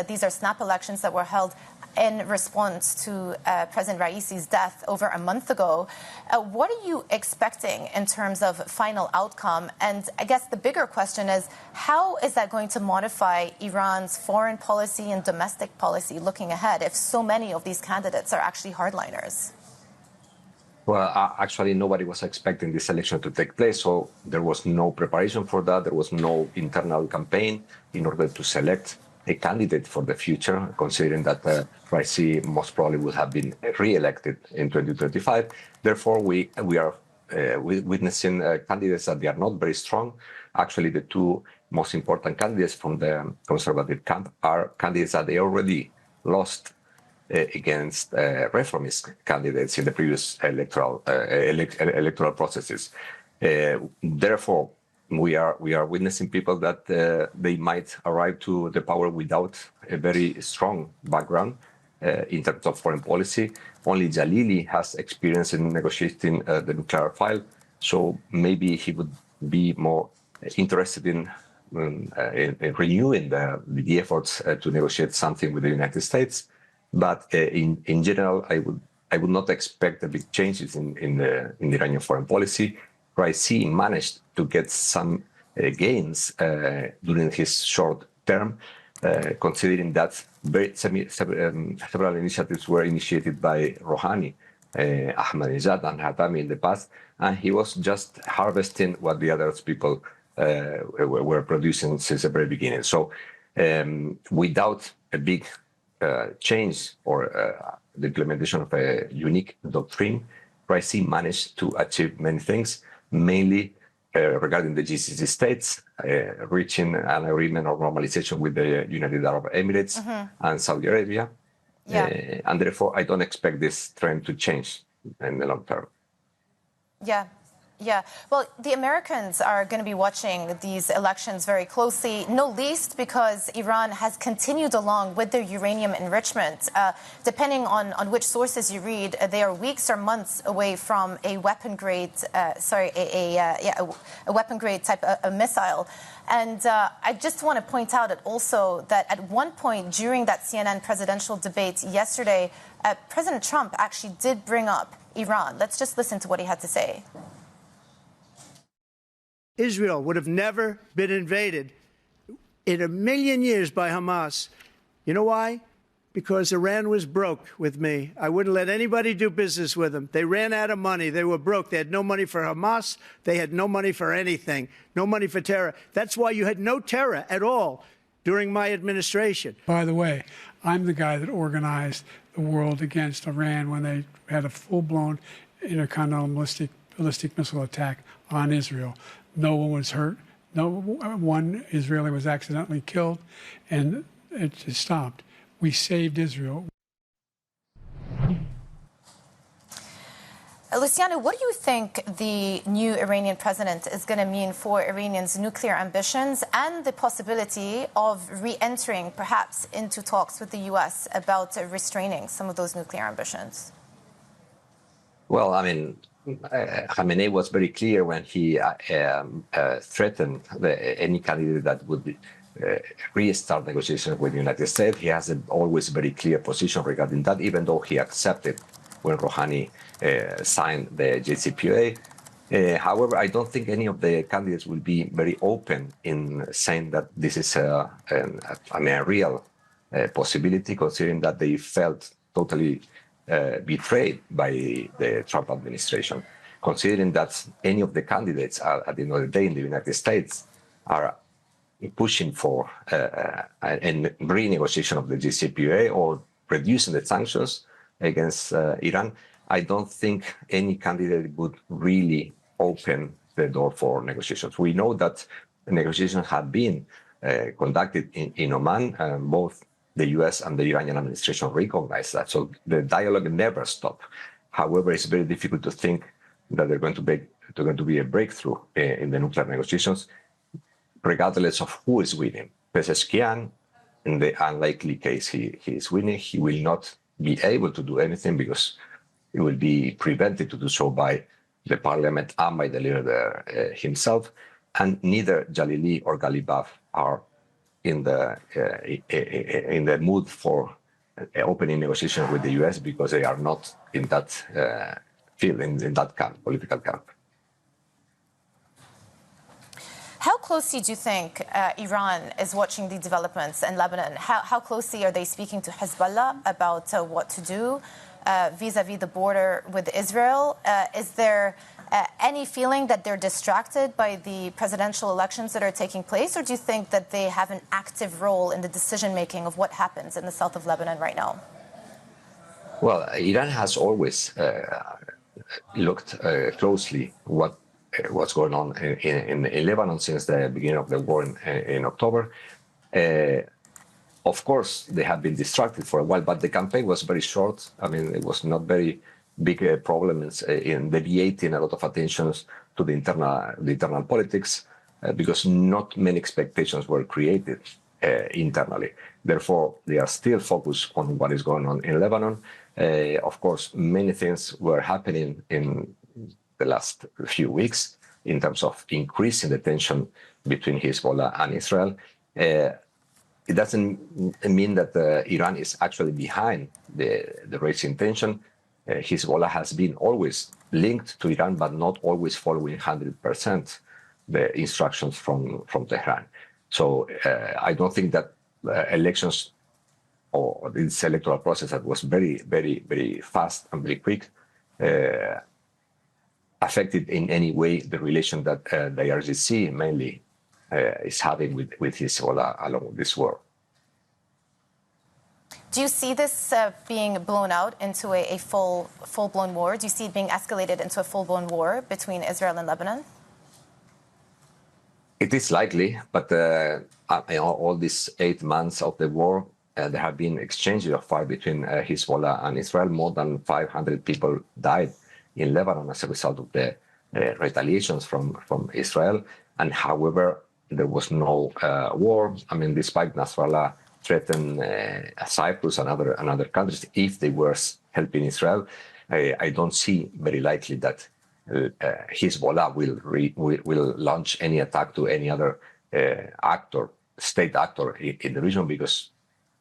These are snap elections that were held in response to President Raisi's death over a month ago. What are you expecting in terms of final outcome? And I guess the bigger question is, how is that going to modify Iran's foreign policy and domestic policy looking ahead if so many of these candidates are actually hardliners? Well, actually, nobody was expecting this election to take place, so there was no preparation for that. There was no internal campaign in order to select a candidate for the future, considering that Raisi most probably would have been re-elected in 2025. Therefore, we are witnessing candidates that they are not very strong. Actually, the two most important candidates from the conservative camp are candidates that they already lost against reformist candidates in the previous electoral processes. Therefore, we are witnessing people that they might arrive to the power without a very strong background in terms of foreign policy. Only Jalili has experience in negotiating the nuclear file, so maybe he would be more interested in renewing the efforts to negotiate something with the United States. But in general, I would not expect a big changes in the Iranian foreign policy. Raisi managed to get some gains during his short term, considering that several initiatives were initiated by Rouhani, Ahmadinejad, and Hatami in the past, and he was just harvesting what the other people were producing since the very beginning. So, without a big change or the implementation of a unique doctrine, Raisi managed to achieve many things, mainly regarding the GCC states, reaching an agreement of normalization with the United Arab Emirates and Saudi Arabia. And therefore, I don't expect this trend to change in the long term. Yeah. Well, the Americans are going to be watching these elections very closely, no least because Iran has continued along with their uranium enrichment. Depending on which sources you read, they are weeks or months away from a weapon-grade, a weapon-grade type of missile. And I just want to point out also that at one point during that CNN presidential debate yesterday, President Trump actually did bring up Iran. Let's just listen to what he had to say. Israel would have never been invaded in a million years by Hamas. You know why? Because Iran was broke with me. I wouldn't let anybody do business with them. They ran out of money. They were broke. They had no money for Hamas. They had no money for anything. No money for terror. That's why you had no terror at all during my administration. By the way, I'm the guy that organized the world against Iran when they had a full-blown intercontinental ballistic missile attack on Israel. No one was hurt. No one Israeli was accidentally killed, and it just stopped. We saved Israel. Luciano, what do you think the new Iranian president is going to mean for Iranians' nuclear ambitions and the possibility of re-entering, perhaps, into talks with the U.S. about restraining some of those nuclear ambitions? Well, I mean, Khamenei was very clear when he threatened any candidate that would restart negotiations with the United States. He has always very clear position regarding that, even though he accepted when Rouhani signed the JCPOA. However, I don't think any of the candidates will be very open in saying that this is a real possibility, considering that they felt totally betrayed by the Trump administration, considering that any of the candidates at the end of the day in the United States are pushing for a renegotiation of the JCPOA or reducing the sanctions against Iran. I don't think any candidate would really open the door for negotiations. We know that negotiations have been conducted in Oman, both the U.S. and the Iranian administration recognize that. So the dialogue never stopped. However, it's very difficult to think that there's going to be a breakthrough in the nuclear negotiations, regardless of who is winning. Pezeshkian, in the unlikely case he is winning, he will not be able to do anything because he will be prevented to do so by the parliament and by the leader himself. And neither Jalili or Qalibaf are in the mood for opening negotiations with the U.S. because they are not in that field, in that camp, political camp. How closely do you think Iran is watching the developments in Lebanon? How closely are they speaking to Hezbollah about what to do vis-a-vis the border with Israel? Is there any feeling that they're distracted by the presidential elections that are taking place, or do you think that they have an active role in the decision-making of what happens in the south of Lebanon right now? Well, Iran has always looked closely what's going on in Lebanon since the beginning of the war in October. Of course, they have been distracted for a while, but the campaign was very short. I mean, it was not very big problems in deviating a lot of attentions to the internal politics because not many expectations were created internally. Therefore, they are still focused on what is going on in Lebanon. Of course, many things were happening in the last few weeks in terms of increasing the tension between Hezbollah and Israel. It doesn't mean that Iran is actually behind the rising tension. Hezbollah has been always linked to Iran, but not always following 100% the instructions from Tehran. So I don't think that elections or this electoral process that was very, very, very fast and very quick affected in any way the relation that the IRGC mainly is having with Hezbollah along this war. Do you see this being blown out into a full-blown war? Do you see it being escalated into a full-blown war between Israel and Lebanon? It is likely, but all these 8 months of the war, there have been exchanges of fire between Hezbollah and Israel. More than 500 people died in Lebanon as a result of the retaliations from Israel. And however, there was no war. I mean, despite Nasrallah threatened Cyprus and other countries if they were helping Israel, I don't see very likely that Hezbollah will launch any attack to any other state actor in the region, because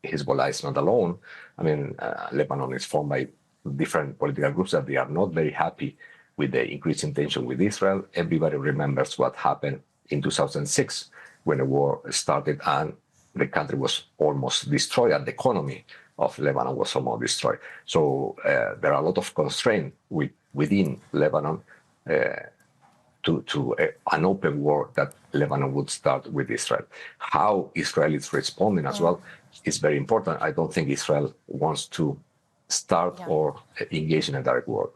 Hezbollah is not alone. I mean, Lebanon is formed by different political groups that they are not very happy with the increasing tension with Israel. Everybody remembers what happened in 2006 when the war started and the country was almost destroyed and the economy of Lebanon was almost destroyed. So there are a lot of constraints within Lebanon to an open war that Lebanon would start with Israel. How Israel is responding as well is very important. I don't think Israel wants to start or engage in a direct war.